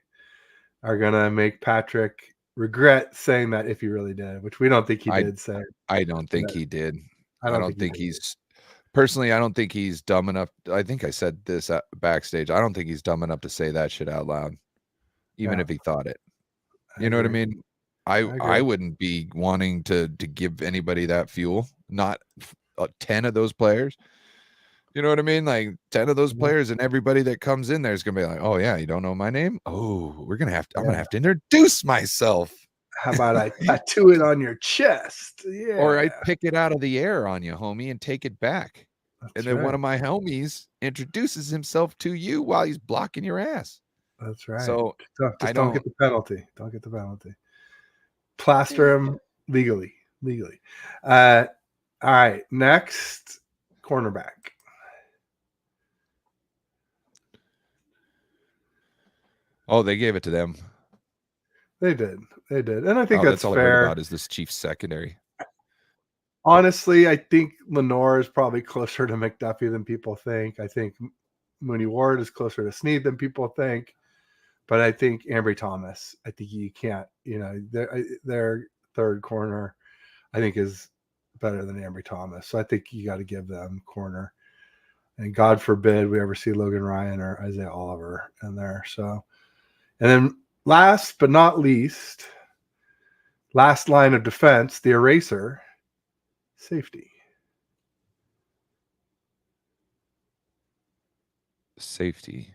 are going to make Patrick regret saying that if he really did, which we don't think he did say. I don't think he did. I don't think he's personally, I don't think he's dumb enough. I think I said this backstage. I don't think he's dumb enough to say that shit out loud, even if he thought it. You know what I mean? I wouldn't be wanting to give anybody that fuel, not 10 of those players. You know what I mean? Like 10 of those players, and everybody that comes in there is gonna be like, oh yeah, you don't know my name? Oh, I'm gonna have to introduce myself. How about I tattoo it on your chest? Yeah. Or I pick it out of the air on you, homie, and take it back. And then one of my homies introduces himself to you while he's blocking your ass. That's right. So just don't get the penalty. Don't get the penalty. Plaster him legally. All right. Next, cornerback. Oh, they gave it to them. They did. And I think that's all fair. I heard about is this Chiefs secondary. Honestly, I think Lenore is probably closer to McDuffie than people think. I think Mooney Ward is closer to Snead than people think. But I think Ambry Thomas, I think you can't, their third corner, I think is better than Ambry Thomas. So I think you got to give them corner. And God forbid we ever see Logan Ryan or Isaiah Oliver in there. So, and then last but not least, last line of defense, the eraser, safety. Safety.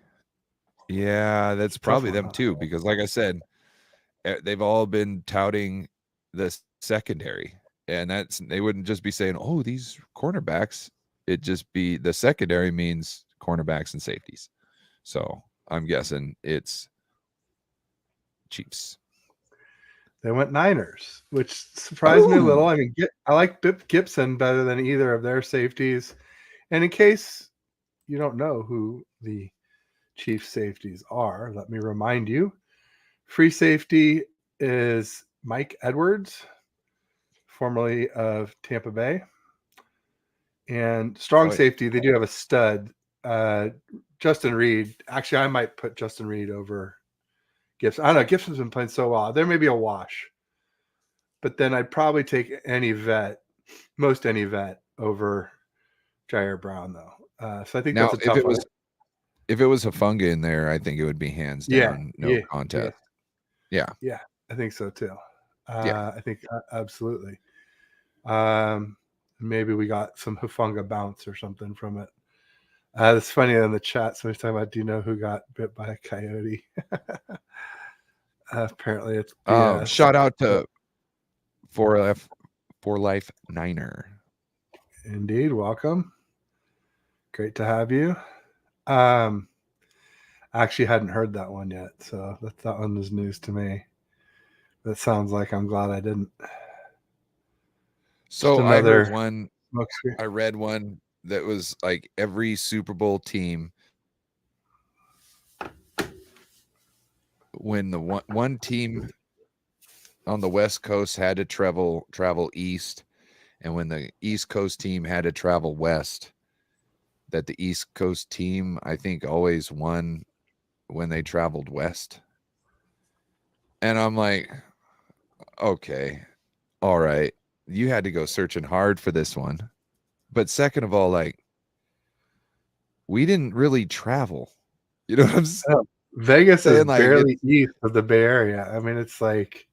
Yeah, that's probably them too, because like I said, they've all been touting the secondary, and they wouldn't just be saying, oh, these cornerbacks. It just be the secondary means cornerbacks and safeties. So I'm guessing it's Chiefs. They went Niners, which surprised me a little. I mean, I like Bip Gibson better than either of their safeties. And in case you don't know who the Chiefs safeties are, let me remind you. Free safety is Mike Edwards, formerly of Tampa Bay. And strong safety, they do have a stud, Justin Reed. Actually, I might put Justin Reed over Gibson. I don't know. Gibson's been playing so well. There may be a wash. But then I'd probably take most any vet over Jair Brown, though. So I think that's a tough one. If it was Hufanga in there, I think it would be hands down, no contest. Yeah, I think so too. I think absolutely. Maybe we got some Hufanga bounce or something from it. It's funny in the chat. Somebody's talking about, do you know who got bit by a coyote? Apparently it's shout out to For Life Niner. Indeed, welcome. Great to have you. I actually hadn't heard that one yet, so that one was news to me. That sounds like I'm glad I didn't. So I read one that was like every Super Bowl team, when the one team on the West Coast had to travel east, and when the East Coast team had to travel west, that the East Coast team, I think, always won when they traveled west. And I'm like, okay, all right, you had to go searching hard for this one. But second of all, like, we didn't really travel. You know what I'm saying? Vegas is barely east of the Bay Area. I mean, it's like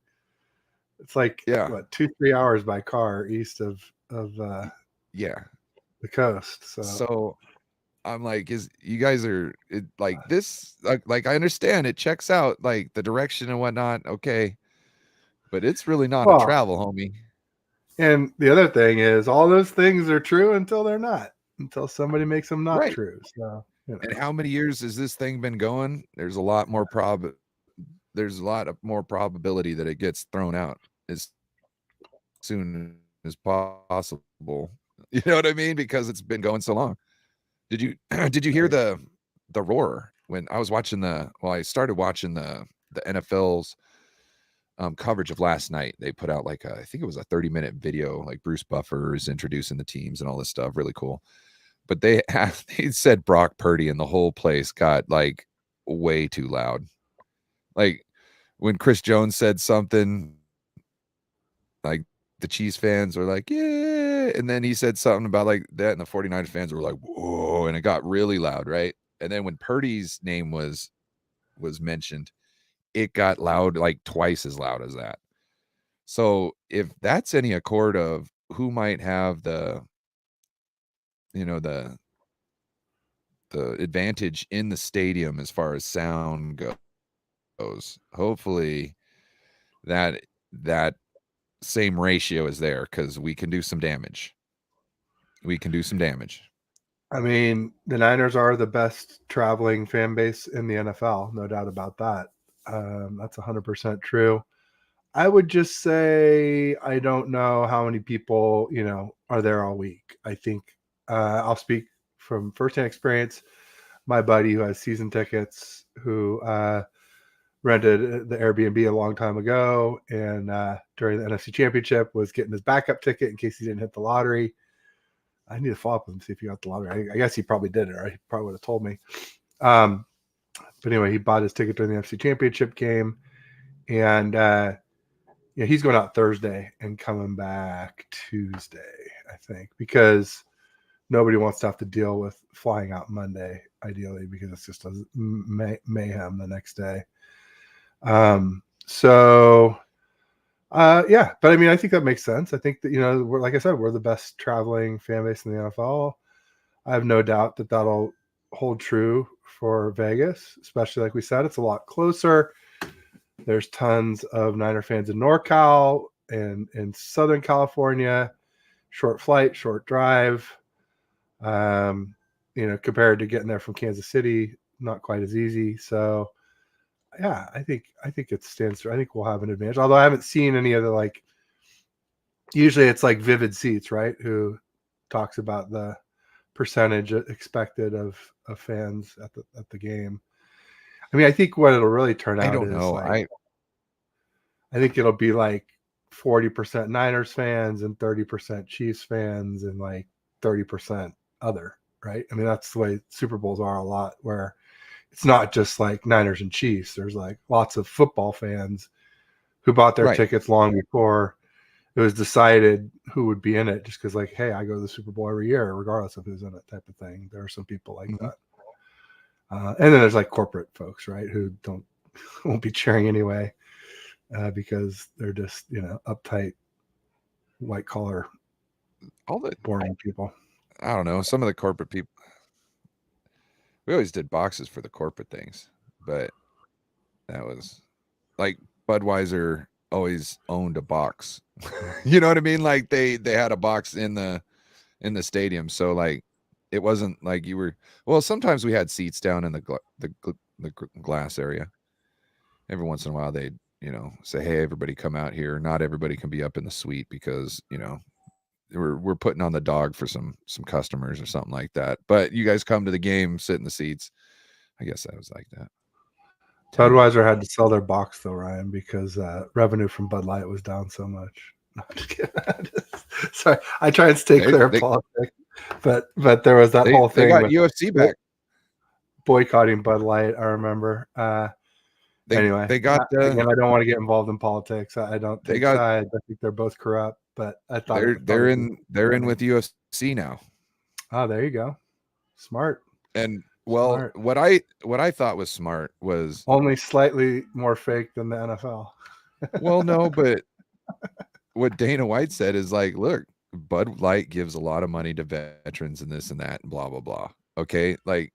what, 2-3 hours by car east of the coast. So I'm like, you guys are like this, like I understand it checks out, like the direction and whatnot, okay, but it's really not a travel, homie. And the other thing is, all those things are true until they're not, until somebody makes them not true. So, and how many years has this thing been going? There's a lot more probability that it gets thrown out as soon as possible. You know what I mean? Because it's been going so long. Did you hear the roar when I was watching I started watching the NFL's coverage of last night. They put out like I think it was a 30-minute video, like Bruce Buffer's introducing the teams and all this stuff. Really cool. But they said Brock Purdy, and the whole place got like way too loud. Like when Chris Jones said something, like the Chiefs fans were like, yeah. And then he said something about like that, and the 49ers fans were like, whoa, and it got really loud, right? And then when Purdy's name was mentioned, it got loud, like twice as loud as that. So if that's any accord of who might have the advantage in the stadium as far as sound goes, hopefully that same ratio is there, because we can do some damage. I mean, the Niners are the best traveling fan base in the NFL, no doubt about that. That's 100% true. I would just say I don't know how many people, are there all week. I think I'll speak from firsthand experience. My buddy who has season tickets, who rented the Airbnb a long time ago, and during the NFC Championship was getting his backup ticket in case he didn't hit the lottery. I need to follow up with him, see if he got the lottery. I guess he probably did it, or he probably would have told me. But anyway, he bought his ticket during the NFC Championship game, and he's going out Thursday and coming back Tuesday, I think, because nobody wants to have to deal with flying out Monday, ideally, because it's just a mayhem the next day. But I mean, I think that makes sense. I think that, like I said, we're the best traveling fan base in the NFL. I have no doubt that that'll hold true for Vegas, especially like we said, it's a lot closer. There's tons of Niner fans in NorCal and in Southern California. Short flight, short drive. Compared to getting there from Kansas City, not quite as easy. So, yeah, I think it stands for. I think we'll have an advantage. Although I haven't seen any other, like, usually it's like Vivid Seats, right? Who talks about the percentage expected of fans at the game. I mean, I think what it'll really turn out, I don't know. I think it'll be like 40% Niners fans and 30% Chiefs fans and like 30% other, right? I mean, that's the way Super Bowls are a lot, where it's not just like Niners and Chiefs. There's like lots of football fans who bought their tickets long before it was decided who would be in it, just because, like, hey, I go to the Super Bowl every year, regardless of who's in it, type of thing. There are some people like that. And then there's like corporate folks, right, who won't be cheering anyway, because they're just, uptight, white collar, all the boring people. I don't know. Some of the corporate people, we always did boxes for the corporate things, but that was like Budweiser always owned a box. You know what I mean? Like they had a box in the stadium, so like it wasn't like you were. Well, sometimes we had seats down in the glass area. Every once in a while, they'd say, "Hey, everybody, come out here." Not everybody can be up in the suite because we're putting on the dog for some customers or something like that. But you guys come to the game, sit in the seats. I guess that was like that. Budweiser had to sell their box though, Ryan, because revenue from Bud Light was down so much. No, I'm just kidding. Sorry, I try and stay clear of politics, but there was that whole thing. They got UFC back, boycotting Bud Light. I remember. Anyway, they got. Again, I don't want to get involved in politics. I don't take sides. I think they're both corrupt, but I thought they're in with UFC now. Oh, there you go. Smart. And well, what I thought was smart was only slightly more fake than the NFL. Well, no, but what Dana White said is like, look, Bud Light gives a lot of money to veterans and this and that and blah blah blah. Okay, like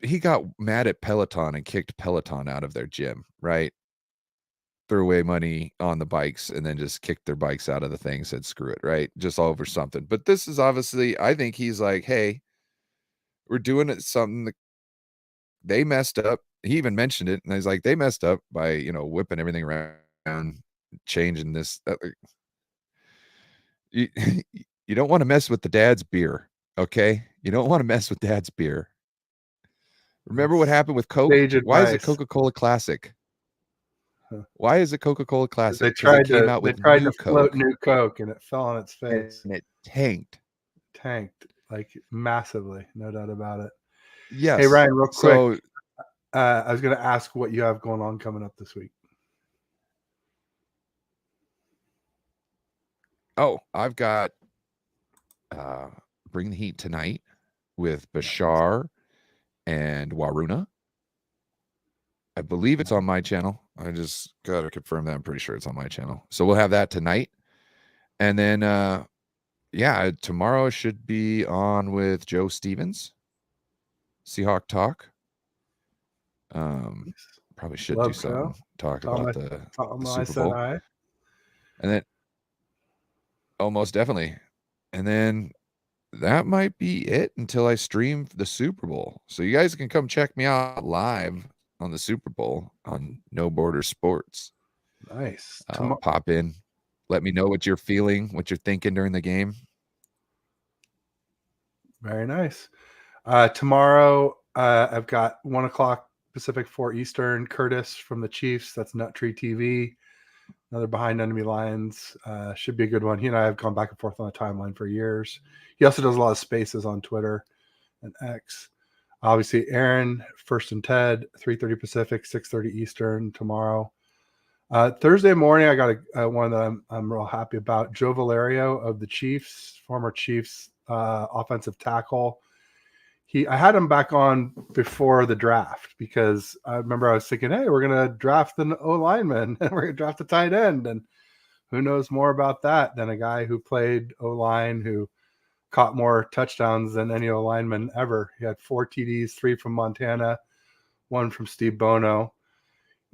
he got mad at Peloton and kicked Peloton out of their gym, right? Threw away money on the bikes and then just kicked their bikes out of the thing, said screw it, right? Just all over something. But this is obviously, I think he's like, hey, we're doing it something that they messed up. He even mentioned it, and he's like, they messed up by whipping everything around, changing this. You You don't want to mess with the dad's beer, okay? You don't want to mess with dad's beer. Remember what happened with Coke? Sage Why is it advice. Coca-Cola Classic? Huh. Why is it Coca-Cola Classic? They Because it tried came to out with float new new Coke and it fell on its Coke, face. and it tanked. Tanked like massively, no doubt about it. Yes. Hey Ryan, real quick. So I was going to ask what you have going on coming up this week. Oh, I've got Bring the Heat tonight with Bashar and Waruna. I believe it's on my channel. I just got to confirm that. I'm pretty sure it's on my channel. So we'll have that tonight. And then, yeah, tomorrow should be on with Joe Stevens, Seahawk Talk. Probably should do something, talk about the Super Bowl. And then, oh, most definitely. And then that might be it until I stream the Super Bowl. So you guys can come check me out live on the Super Bowl on No Border Sports. Nice. Pop in. Let me know what you're feeling, what you're thinking during the game. Very nice. Tomorrow, I've got 1 o'clock Pacific, 4 Eastern. Curtis from the Chiefs. That's Nut Tree TV. Another Behind Enemy Lines. Should be a good one. He and I have gone back and forth on the timeline for years. He also does a lot of spaces on Twitter and X. Obviously, Aaron, First and Ted, 3:30 Pacific, 6:30 Eastern tomorrow. Thursday morning, I got one that I'm real happy about. Joe Valerio of the Chiefs, former Chiefs offensive tackle. I had him back on before the draft because I remember I was thinking, hey, we're going to draft an O lineman and we're going to draft a tight end. And who knows more about that than a guy who played O line, who caught more touchdowns than any O lineman ever. He had 4 TDs, 3 from Montana, 1 from Steve Bono.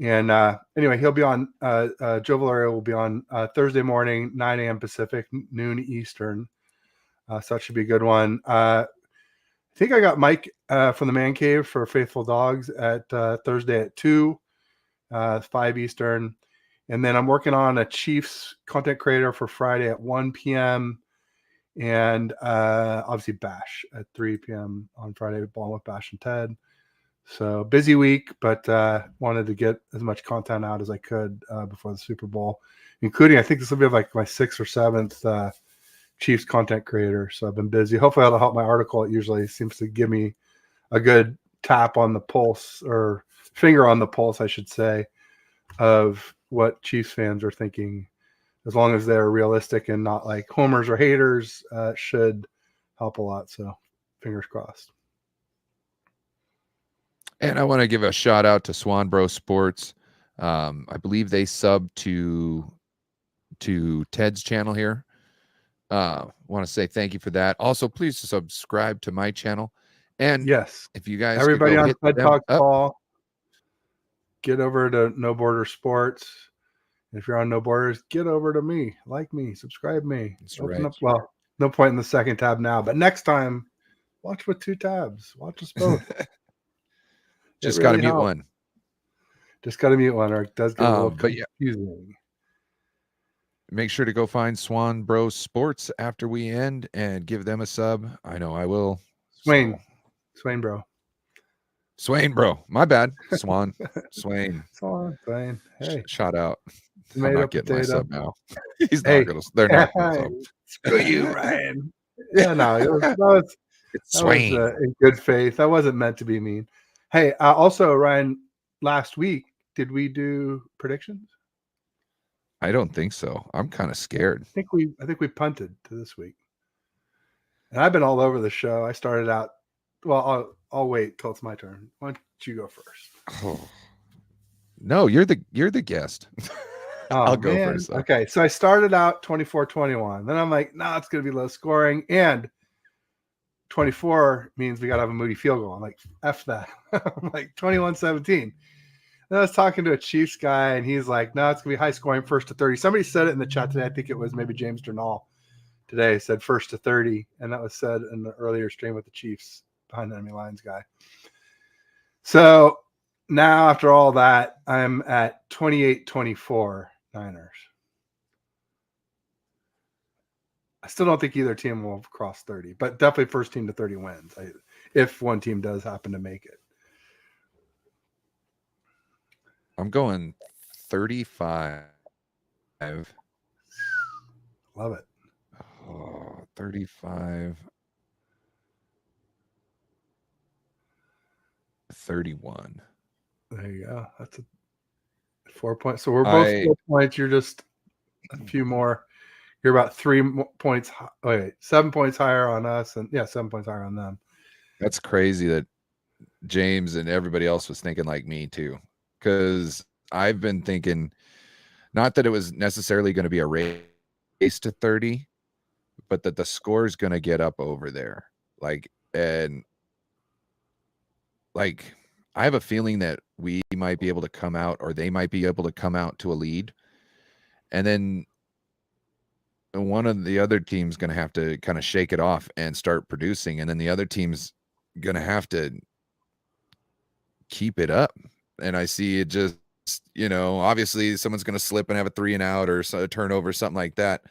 And anyway, he'll be on, Joe Valerio will be on Thursday morning, 9 a.m. Pacific, noon Eastern. So that should be a good one. I think I got Mike from the Man Cave for Faithful Dogs at Thursday at 2, 5 Eastern. And then I'm working on a Chiefs content creator for Friday at 1 p.m. And obviously Bash at 3 p.m. on Friday, Balling with Bash and Ted. So busy week, but wanted to get as much content out as I could before the Super Bowl, including, I think this will be like my 6th or 7th Chiefs content creator. So I've been busy. Hopefully that'll help my article. It usually seems to give me a good tap on the pulse, or finger on the pulse, I should say, of what Chiefs fans are thinking. As long as they're realistic and not like homers or haters, should help a lot. So fingers crossed. And I want to give a shout out to Swan Bro Sports. I believe they sub to Ted's channel here. Want to say thank you for that. Also, please subscribe to my channel. And yes, if you guys, everybody on hit Ted Talk Call, get over to No Border Sports. If you're on No Borders, get over to me, like me, subscribe me. That's Open right. up. Well, no point in the second tab now, but next time, watch with 2 tabs. Watch us both. Just got to mute one. Just got to mute one, or it does get a little confusing. Yeah. Make sure to go find Swan Bros Sports after we end and give them a sub. I know I will. Swain Bro. Swain Bro. My bad. Swan. Swain. Swain. Hey. Shout out. I'm not getting my sub now. He's not gonna. They're not gonna sub. Screw you, Ryan. Yeah, no, it's Swain. That was in good faith. That wasn't meant to be mean. Hey, also, Ryan, last week, did we do predictions? I don't think so. I'm kind of scared. I think we punted to this week. And I've been all over the show. I started out. Well, I'll wait till it's my turn. Why don't you go first? Oh. No, you're the guest. I'll go first. Though. Okay, so I started out 24-21. Then I'm like, no, it's going to be low scoring. And 24 means we got to have a Moody field goal. I'm like, F that. I'm like 21-17. Then I was talking to a Chiefs guy, and he's like, no, it's going to be high scoring, 1st to 30. Somebody said it in the chat today. I think it was maybe James Durnall today, said 1st to 30. And that was said in the earlier stream with the Chiefs Behind Enemy Lines guy. So now, after all that, I'm at 28-24 Niners. still don't think either team will cross 30, but definitely first team to 30 wins. If one team does happen to make it. I'm going 35. Love it. Oh, 35. 31. There you go. That's a 4 points. So we're both 4 points. You're just a few more. You're about 3 points. Wait, 7 points higher on us, and 7 points higher on them. That's crazy that James and everybody else was thinking like me too, because I've been thinking not that it was necessarily going to be a race to 30, but that the score is going to get up over there. Like, and like, I have a feeling that we might be able to come out, or they might be able to come out to a lead, and then one of the other teams going to have to kind of shake it off and start producing, and then the other team's going to have to keep it up. And I see it just, obviously someone's going to slip and have a 3 and out or a turnover, something like that.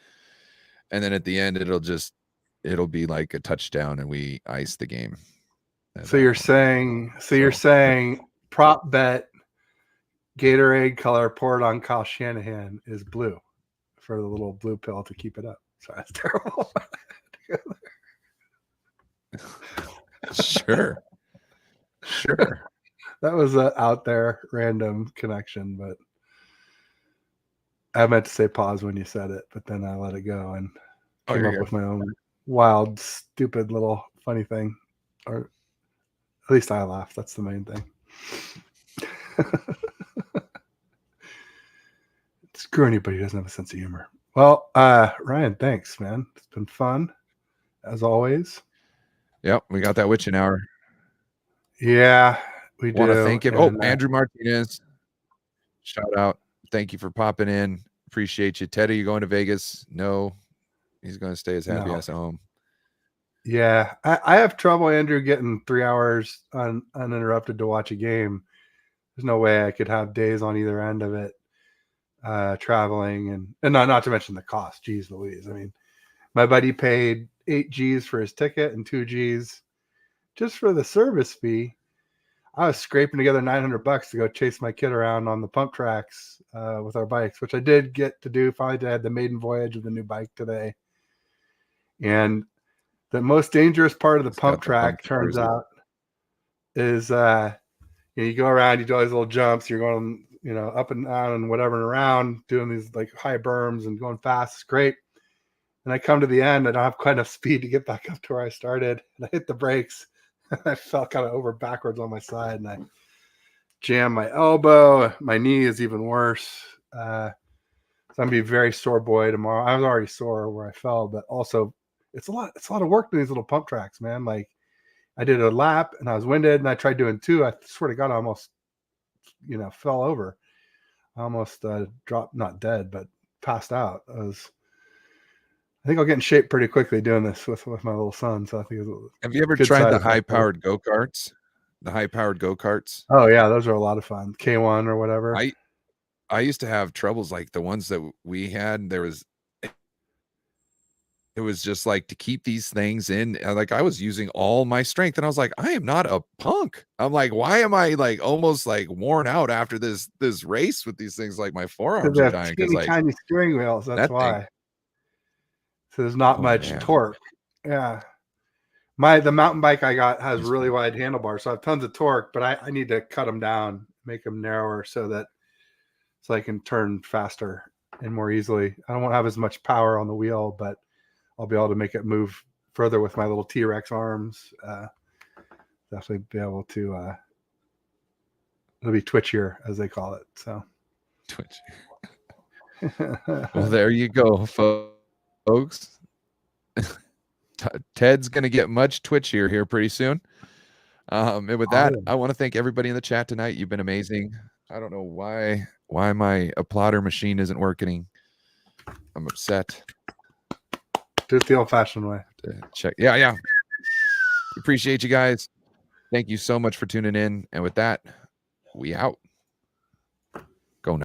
And then at the end, it'll be like a touchdown and we ice the game. So you're saying prop bet Gatorade color poured on Kyle Shanahan is blue for the little blue pill to keep it up. So that's terrible. Sure. That was an out there random connection, but I meant to say pause when you said it, but then I let it go and came up with my own wild, stupid little funny thing. Or at least I laughed. That's the main thing. Screw anybody who doesn't have a sense of humor. Well, Ryan, thanks, man. It's been fun, as always. Yep, we got that witching hour. Yeah, we want to thank him. And, Andrew Martinez, shout out. Thank you for popping in. Appreciate you. Ted, are you going to Vegas? No, he's going to stay as happy as at home. Yeah, I have trouble, Andrew, getting 3 hours uninterrupted to watch a game. There's no way I could have days on either end of it, traveling and not to mention the cost. Jeez Louise. I mean, my buddy paid 8 G's for his ticket and 2 G's just for the service fee. I was scraping together $900 to go chase my kid around on the pump tracks with our bikes, which I did get to do. Finally, I had the maiden voyage of the new bike today. And the most dangerous part of the pump track, turns out, is you go around, you do all these little jumps, you're going, up and down and whatever and around, doing these like high berms and going fast. It's great. And I come to the end, I don't have quite enough speed to get back up to where I started. And I hit the brakes. I fell kind of over backwards on my side, and I jammed my elbow. My knee is even worse. So I'm gonna be a very sore boy tomorrow. I was already sore where I fell, but also it's a lot of work in these little pump tracks, man. Like I did a lap and I was winded, and I tried doing 2. I swear to God, I almost, fell over. I almost dropped, not dead, but passed out. I think I'll get in shape pretty quickly doing this with my little son. So I think have you ever tried the high-powered go-karts? The high-powered go-karts? Oh yeah, those are a lot of fun. K1 or whatever. I used to have troubles like the ones that we had. It was just like to keep these things in. Like I was using all my strength, and I was like, I am not a punk. I'm like, why am I like almost like worn out after this race with these things? Like my forearms are dying because like tiny steering wheels. That's why. So there's not much torque. Yeah. The mountain bike I got has really wide handlebars, so I have tons of torque, but I need to cut them down, make them narrower so I can turn faster and more easily. I don't want to have as much power on the wheel, but I'll be able to make it move further with my little T-Rex arms. Definitely be able to it'll be twitchier, as they call it. So twitch. Well, there you go, folks. Ted's going to get much twitchier here pretty soon. And with that, I want to thank everybody in the chat tonight. You've been amazing. I don't know why my applauder machine isn't working. I'm upset. Do it the old-fashioned way. Check. Yeah. Appreciate you guys. Thank you so much for tuning in. And with that, we out.